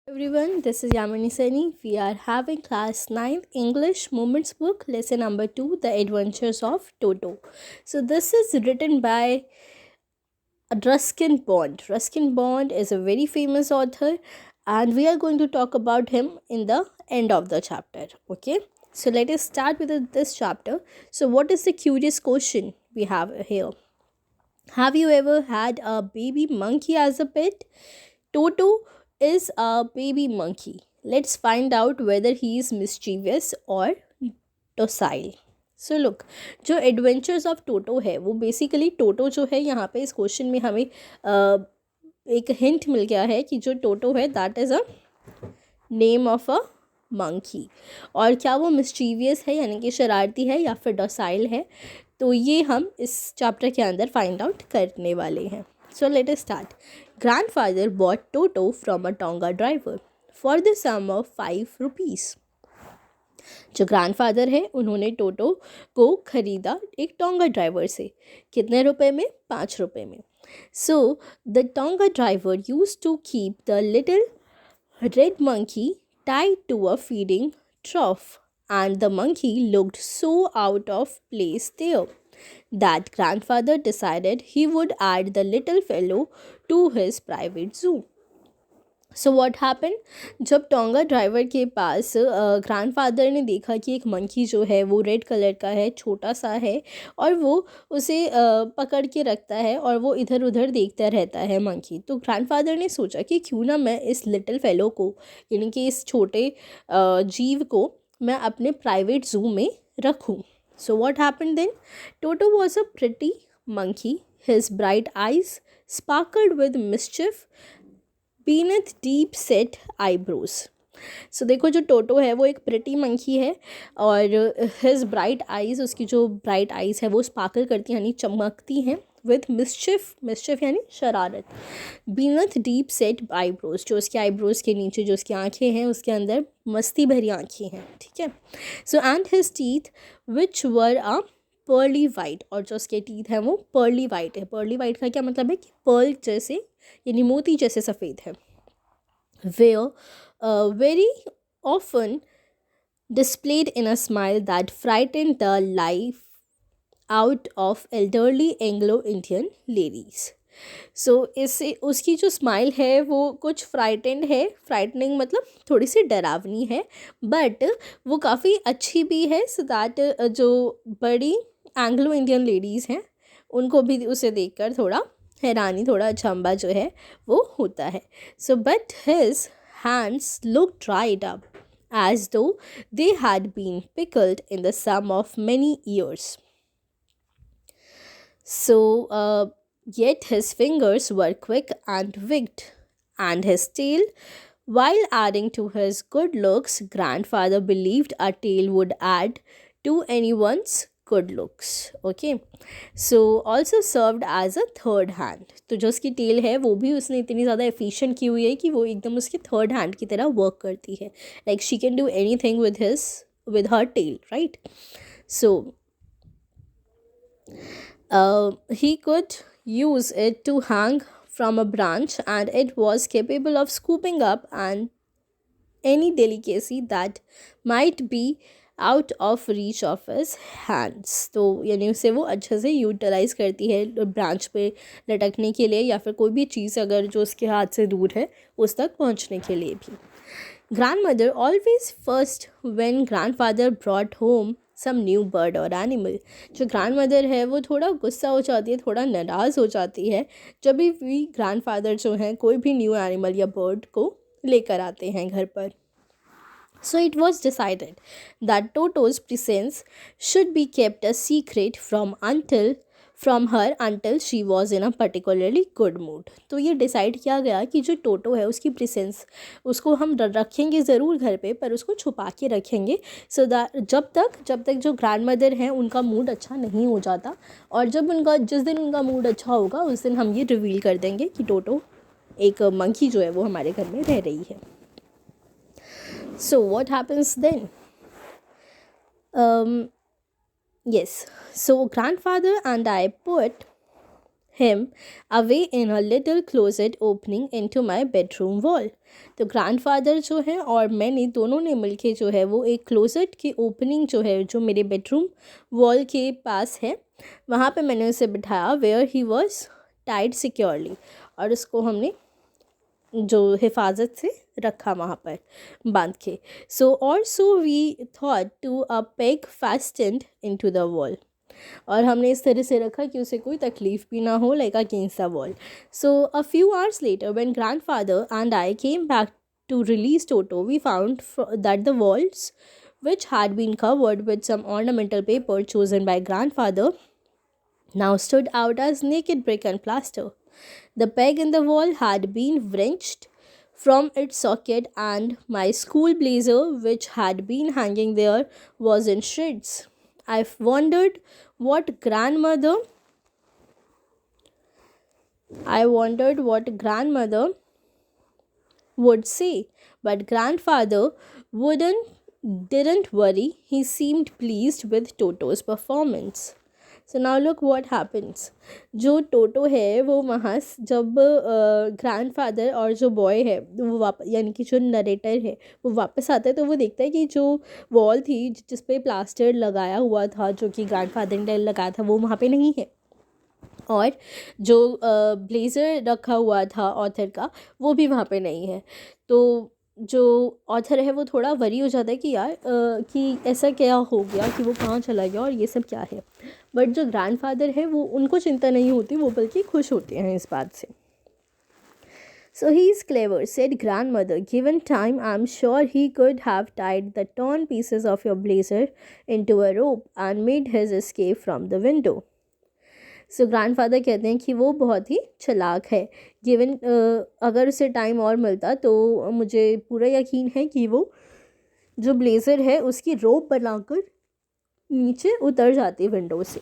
Everyone, this is Yamini Sani. We are having class 9 English Moments book, lesson number 2, The Adventures of Toto. So, this is written by Ruskin Bond. Ruskin Bond is a very famous author, and we are going to talk about him in the end of the chapter. Okay, so let us start with this chapter. So, what is the curious question we have here? Have you ever had a baby monkey as a pet? Toto is a baby monkey. Let's find out whether he is mischievous or docile. So look, जो adventures of Toto है वो basically टोटो जो है यहाँ पे इस question में हमें एक हिंट मिल गया है कि जो टोटो है that is a name of a monkey. और क्या वो मिस्चीवियस है यानी कि शरारती है या फिर डॉसाइल है, तो ये हम इस चैप्टर के अंदर फाइंड आउट करने वाले हैं। So let us start. Grandfather bought Toto from a tonga driver for the sum of 5 rupees. जो ग्रैंडफादर है उन्होंने टोटो को खरीदा एक टोंगा ड्राइवर से। कितने रुपए में? 5 रुपए में। So the tonga driver use to keep the little red monkey tied to a feeding trough, and the monkey looked so out of place there that grandfather decided he would add the little fellow to his private zoo. So what happen, जब tonga driver के पास grandfather ने देखा कि एक monkey जो है वो red colour का है, छोटा सा है, और वो उसे पकड़ के रखता है और वो इधर उधर देखता रहता है मंकी, तो ग्रैंडफादर ने सोचा कि क्यों ना मैं इस लिटिल फेलो को यानी कि इस छोटे जीव को मैं अपने प्राइवेट जू में रखूँ। So what happen then? Toto was a pretty monkey, his bright eyes sparkled with mischief beneath deep set eyebrows. So देखो, जो टोटो है वो एक प्रिटी मंकी है और हिज ब्राइट आइज़, उसकी जो ब्राइट आइज़ है वो स्पार्कल करती हैं यानी चमकती हैं, विथ मिस्चिफ यानी शरारत। बीनथ डीप सेट आईब्रोज, जो उसके आईब्रोज के नीचे जो उसकी आंखें हैं उसके अंदर मस्ती भरी आंखें हैं, ठीक है। So and his teeth which were a pearly white, और जो उसके टीथ हैं वो पर्ली वाइट है। पर्ली वाइट का क्या मतलब है कि पर्ल जैसे यानी मोती जैसे सफ़ेद है। Where very often displayed in a smile that frightened the life out of elderly Anglo-Indian ladies. सो इससे उसकी जो स्माइल है वो कुछ फ्राइटेंड है, फ्राइटनिंग मतलब थोड़ी सी डरावनी है, बट वो काफ़ी अच्छी भी है, सो दैट जो बड़ी एंग्लो इंडियन लेडीज़ हैं उनको भी उसे देखकर थोड़ा हैरानी, थोड़ा अचंभा जो है वो होता है। So but his hands looked dried up, as though they had been pickled in the sum of many years. So, yet his fingers were quick and wicked, and his tail, while adding to his good looks, grandfather believed a tail would add to anyone's good looks. Okay, so also served as a third hand. तो जो उसकी tell है वो भी उसने इतनी ज़्यादा efficient की हुई है कि वो एकदम उसकी थर्ड हैंड की तरह वर्क करती है, like she can do any thing with her tail, right? So he could use it to hang from a branch, and it was capable of scooping up and any delicacy that might be out of reach of his hands. तो यानी उसे वो अच्छे से utilise करती है branch पे लटकने के लिए, या फिर कोई भी चीज़ अगर जो उसके हाथ से दूर है उस तक पहुंचने के लिए भी। Grandmother always first when grandfather brought home some new bird और एनिमल। जो ग्रैंड मदर है वो थोड़ा गुस्सा हो जाती है, थोड़ा नाराज़ हो जाती है जब भी ग्रैंडफादर जो हैं कोई भी न्यू एनिमल या बर्ड को लेकर आते हैं घर पर। So it was decided that Toto's presence should be kept a secret from her until she was in a particularly good mood. तो ये डिसाइड किया गया कि जो टोटो है उसकी प्रेजेंस उसको हम रखेंगे ज़रूर घर पे, पर उसको छुपा के रखेंगे, सो दैट जब तक जो ग्रैंड मदर हैं उनका मूड अच्छा नहीं हो जाता, और जिस दिन उनका मूड अच्छा होगा उस दिन हम ये रिवील कर देंगे कि टोटो एक मंकी जो है वो हमारे घर में रह रही है। So what happens then? Yes, so grandfather and I put him away in a little closet opening into my bedroom wall. तो ग्रैंडफादर जो है और मैंने दोनों ने मिलके जो है वो एक क्लोजेट की ओपनिंग जो है जो मेरे बेडरूम वॉल के पास है वहाँ पे मैंने उसे बिठाया where he was tied securely, और उसको हमने जो हिफाजत से रखा वहाँ पर बांध के. So we thought to a peg fastened into the wall, और हमने इस तरह से रखा कि उसे कोई तकलीफ भी ना हो, like against the wall. So a few hours later when grandfather and I came back to release Toto, we found that the walls, which had been covered with some ornamental paper chosen by grandfather, now stood out as naked brick and plaster. The peg in the wall had been wrenched from its socket, and my school blazer, which had been hanging there, was in shreds. I wondered what grandmother would say, but grandfather wouldn't didn't worry. He seemed pleased with Toto's performance. So now look what happens. जो टोटो है वो वहाँ जब grandfather और जो boy है वो वापस, यानी कि जो नरेटर है वो वापस आता है, तो वो देखता है कि जो वॉल थी जिस पे प्लास्टर लगाया हुआ था जो कि ग्रैंडफादर ने लगाया था वो वहाँ पे नहीं है, और जो ब्लेज़र रखा हुआ था ऑथर का वो भी वहाँ पे नहीं है. तो जो ऑथर है वो थोड़ा वरी हो जाता है कि यार कि ऐसा क्या हो गया कि वो कहाँ चला गया और ये सब क्या है. बट जो ग्रैंडफादर है वो उनको चिंता नहीं होती, वो बल्कि खुश होते हैं इस बात से. So he is clever, said grandmother. Given time, I'm sure he could have tied the torn pieces of your blazer into a rope and made his escape from the window. So grandfather कहते हैं कि वो बहुत ही चालाक है. Given अगर उसे time और मिलता तो मुझे पूरा यकीन है कि वो जो ब्लेज़र है उसकी रोप बनाकर नीचे उतर जाती विंडो से.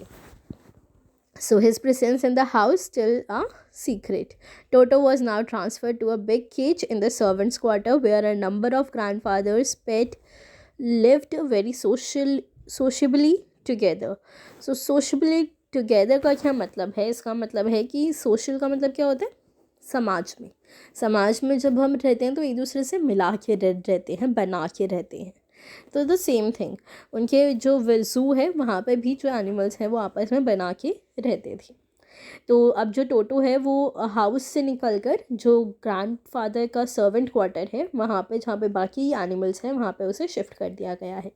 So his presence in the house still a secret. Toto was now transferred to a big cage in the servants' quarter where a number of grandfather's pet lived very sociably together. So sociably together का क्या मतलब है? इसका मतलब है कि social का मतलब क्या होता है? समाज में जब हम रहते हैं तो एक दूसरे से मिला के रहते हैं, बना के रहते हैं. तो द सेम थिंग उनके जो ज़ू है वहाँ पे भी जो एनिमल्स हैं वो आपस में बना के रहते थे. तो अब जो टोटो है वो हाउस से निकलकर जो ग्रैंडफादर का सर्वेंट क्वार्टर है वहाँ पे, जहाँ पे बाकी एनिमल्स हैं वहाँ पे उसे शिफ्ट कर दिया गया है.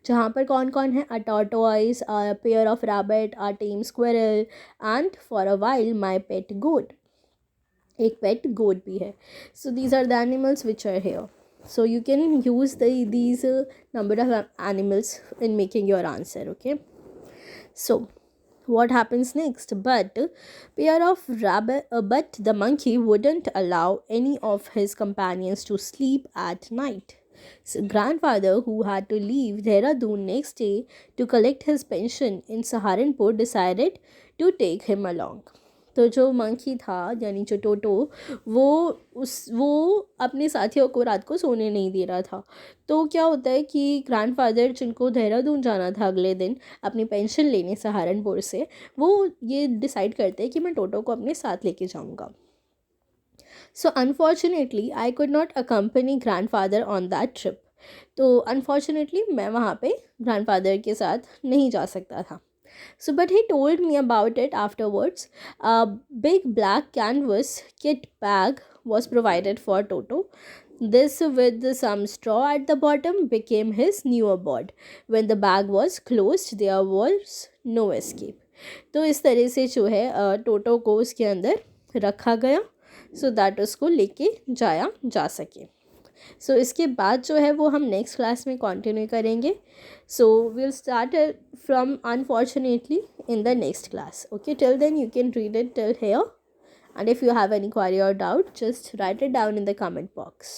जहाँ पर कौन कौन है? A tortoise, a pair of rabbit, a tame squirrel and for a while my pet goat. एक पेट गोट भी है. So these are the animals which are here. So you can use these number of animals in making your answer. Okay, so what happens next? But the monkey wouldn't allow any of his companions to sleep at night. So grandfather, who had to leave Dehradun next day to collect his pension in Saharanpur, decided to take him along. तो जो monkey था यानी जो टोटो वो अपने साथियों को रात को सोने नहीं दे रहा था. तो क्या होता है कि ग्रैंडफादर जिनको देहरादून जाना था अगले दिन अपनी पेंशन लेने सहारनपुर से, वो ये डिसाइड करते हैं कि मैं टोटो को अपने साथ लेके जाऊंगा. So unfortunately I could not accompany grandfather on that trip. तो अनफॉर्चुनेटली मैं वहाँ पे ग्रैंडफादर के साथ नहीं जा सकता था. So, but he told me about it afterwards. A big black canvas kit bag was provided for Toto. This, with some straw at the bottom, became his new abode. When the bag was closed, there was no escape. तो इस तरह से जो है टोटो को उसके अंदर रखा गया so that उसको लेके जाया जा सके. सो इसके बाद जो है वो हम नेक्स्ट क्लास में कंटिन्यू करेंगे. So will start from unfortunately in the next class. Okay, till then you can read it till here, and if you have any query or doubt, just write it down in the comment box.